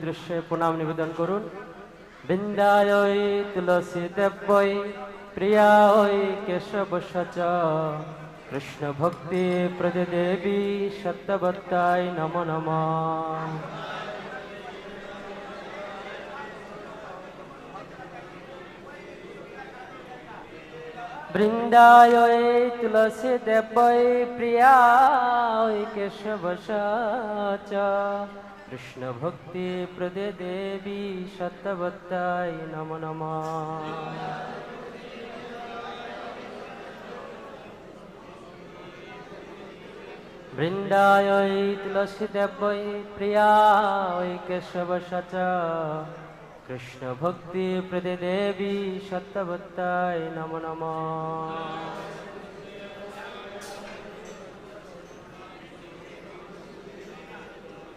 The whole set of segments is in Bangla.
উদ্দেশ্যে প্রণাম নিবেদন করুন। বৃন্দায় তুলসী দেব্যই প্রিয়ায় কেশবশ কৃষ্ণ ভক্তি প্রদে দেবী সত্যবত্তায় নমো নমঃ। বৃন্দায় তুলসী দেব্যই প্রিয়ায় কেশবশ কৃষ্ণ ভক্তি প্রদে দেবী সত্যবত্তায় নমো নমঃ। বৃন্দায় তুলসী দেব্যই প্রিয়ায় কেশবশ কৃষ্ণ ভক্তি প্রদে দেবী সত্যবত্তায় নমো নমঃ।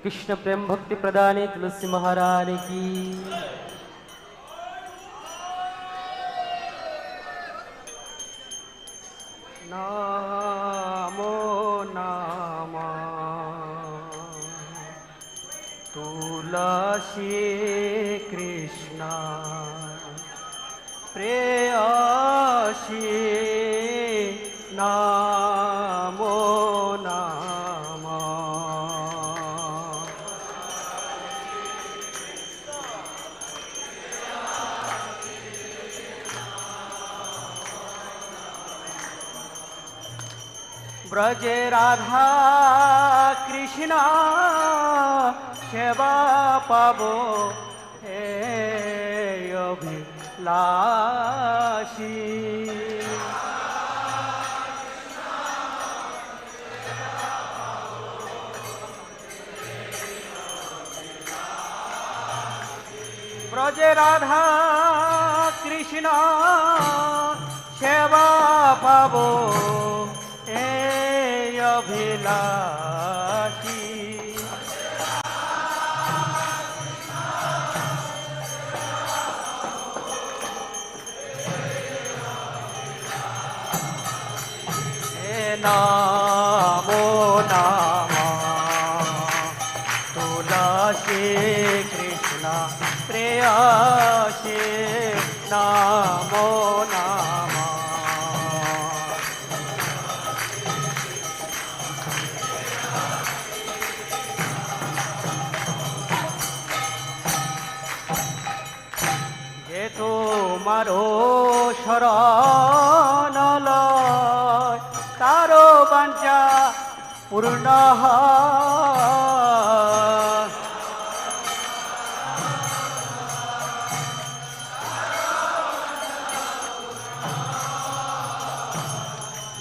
কৃষ্ণ প্রেম ভক্তি প্রদানে তুলসী মহারানী কি। নমো নমঃ তুলসী কৃষ্ণ প্রেয়সী নমো নমঃ। ব্রজে রাধা কৃষ্ণ সেবা পাবো হে অভিলাষী। ব্রজে রাধা কৃষ্ণ সেবা পাবো হে অভিলাষী। নমো নমঃ তুলসী কৃষ্ণ প্রেয়সী নমো নমঃ। যে তোমারো শরণ লয় তারো বাঞ্ছা পূর্ণ হয়।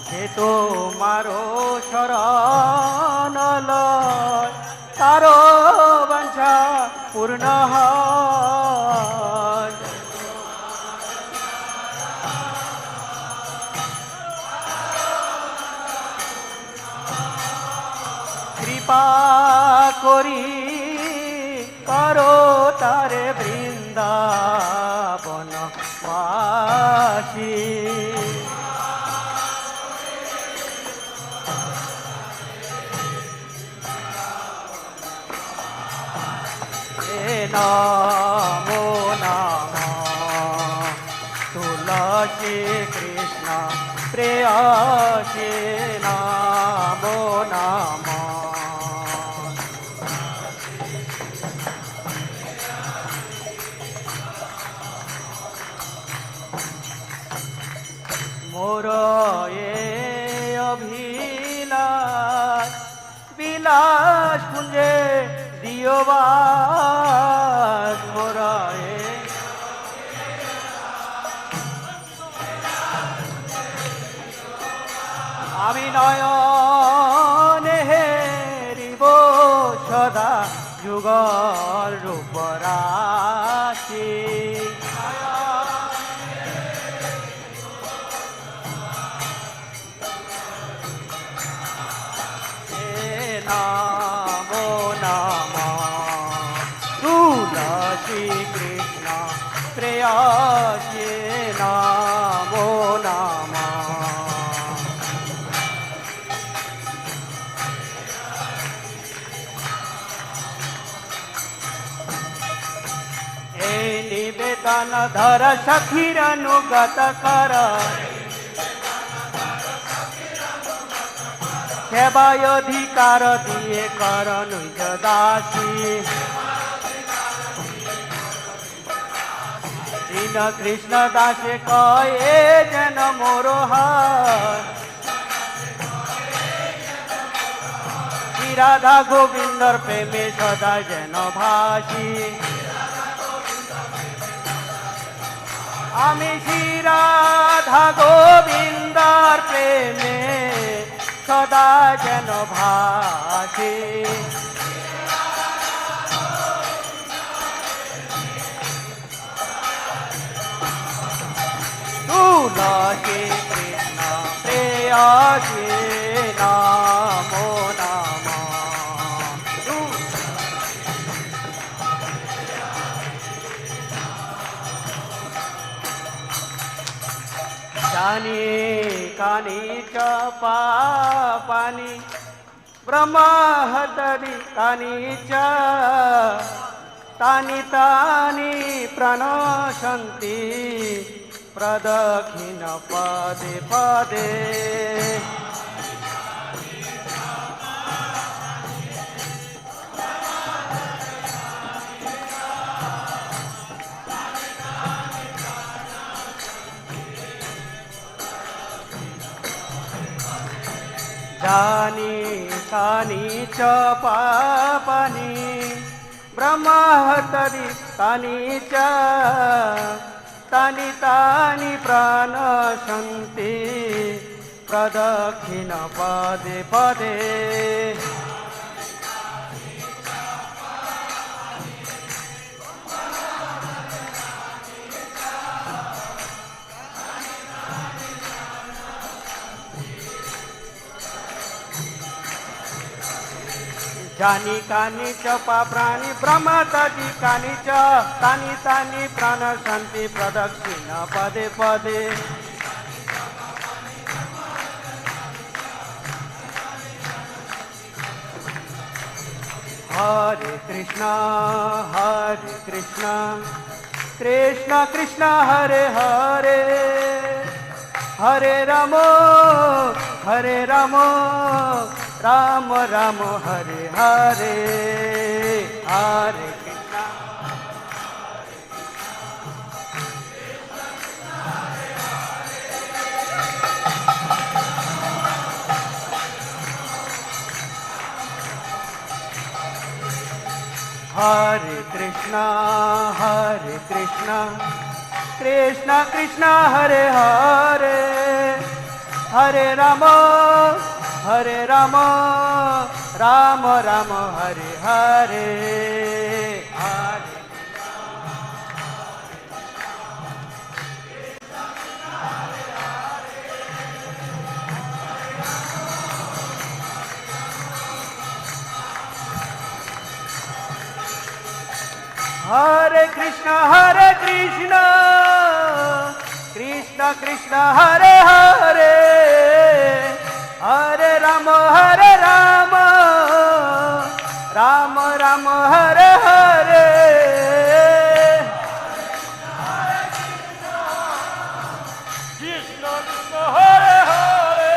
যে তোমারো শরণ লয় তারো বাঞ্ছা পূর্ণ হয়। কৃপা করি করো তারে বৃন্দাবন বাসী। নমো নমঃ তুলসী কৃষ্ণ প্রেয়সী নমো নমঃ। মোর এ অভিলাষ বিলাস কুঞ্জে দিও বাস। মোর এ আমি নয়নে হেরিব সদা যুগল রূপরাশি। নমো নমঃ তুলসী কৃষ্ণ প্রেয়সী নমো নমঃ। গানধর সখীর অনুগত কর সেবায় অধিকার দিয়ে কর নিজ দাসী দীন কৃষ্ণ দাসে কয়ে যেন মোর হার রাধা গোবিন্দর প্রেমে সদা যেন ভাসি আমি শ্রী রাধা গোবিন্দর প্রেমে সদা যেন ভাসি তুলসী কৃষ্ণ প্রেয়সী নামো নাম জানি কানি চ পানি ব্রহ্মহতরি কানি চ তানি তানি প্রণশন্তি প্রদক্ষিণ পদে পদে জানি কানি চ পানি ব্রহ্মহতরি কানি চ তানি তানি প্রাণশন্তি প্রদক্ষিণ পদে পদে জানি কানি চ প্রাণী ব্রহ্মতরি কানি চ তানি তানি প্রাণ শান্তি প্রদক্ষিণ পদে পদে হরে কৃষ্ণ কৃষ্ণ কৃষ্ণ হরে হরে হরে রাম রাম রাম হরে হরে হরে কৃষ্ণ हरे कृष्णा कृष्णा कृष्णा हरे हरे हरे राम राम राम हरे हरे हरे हरे कृष्णा कृष्णा कृष्णा हरे हरे हरे राम राम राम हरे हरे कृष्ण कृष्ण हरे हरे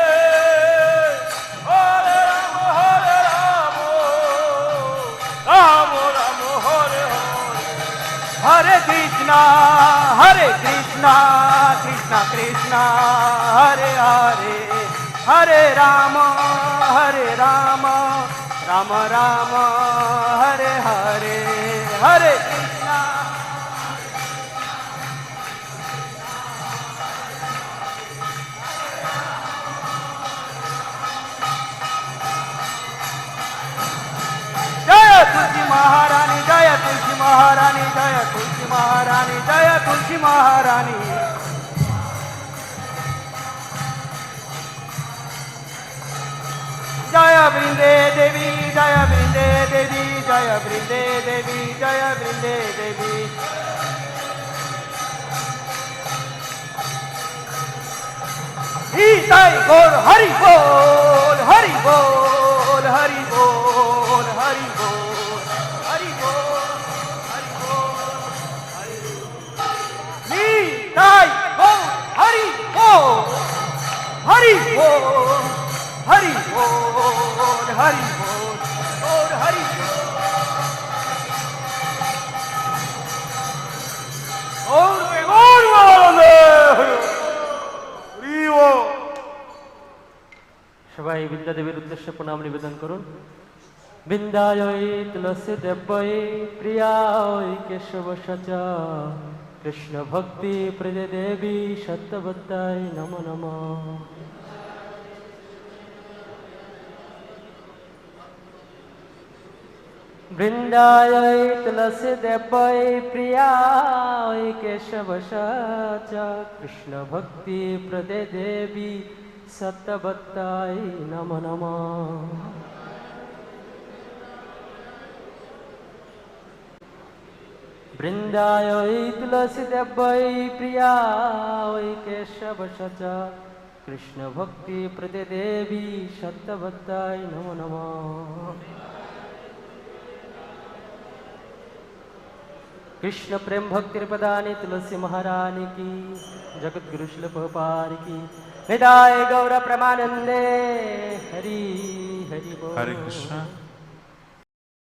हरे राम राम राम हरे हरे कृष्णा कृष्णा कृष्णा हरे हरे हरे राम राम राम हरे हरे हरे कृष्णा जय तुलसी महारानी जय तुलसी महारानी जय तुलसी महारानी जय तुलसी महारानी जय वृंदे देवी जय वृंदे देवी जय वृंदे देवी जय वृंदे देवी जय गौर हरि बोल हरि बोल हरि बोल हरि बोल हरि बोल हरि बोल हरि बोल বৃন্দা দেবীর উদ্দেশ্যে প্রণাম নিবেদন করুন। বৃন্দায় তুলসী দেব্যই প্রিয়ায় কেশব সচ কৃষ্ণ ভক্তি প্রদে দেবী সত্যবত্তায় নমো নমঃ। বৃন্দায় তুলসী দেব্যই প্রিয়ায় কেশব সচ কৃষ্ণ ভক্তি প্রদে দেবী সত্যবত্তায় নমো নমঃ। বৃন্দায় তুলসী দেব্যই প্রিয়ায় কেশব সচ কৃষ্ণ ভক্তি প্রদে দেবী সত্যবত্তায় নমো নমঃ। कृष्ण प्रेम भक्ति प्रदानी तुलसी महारानी की, जगत गुरु शिल प्रभुपाद की, निताय गौर प्रेमानंदे हरि हरि बोल। हरे कृष्ण।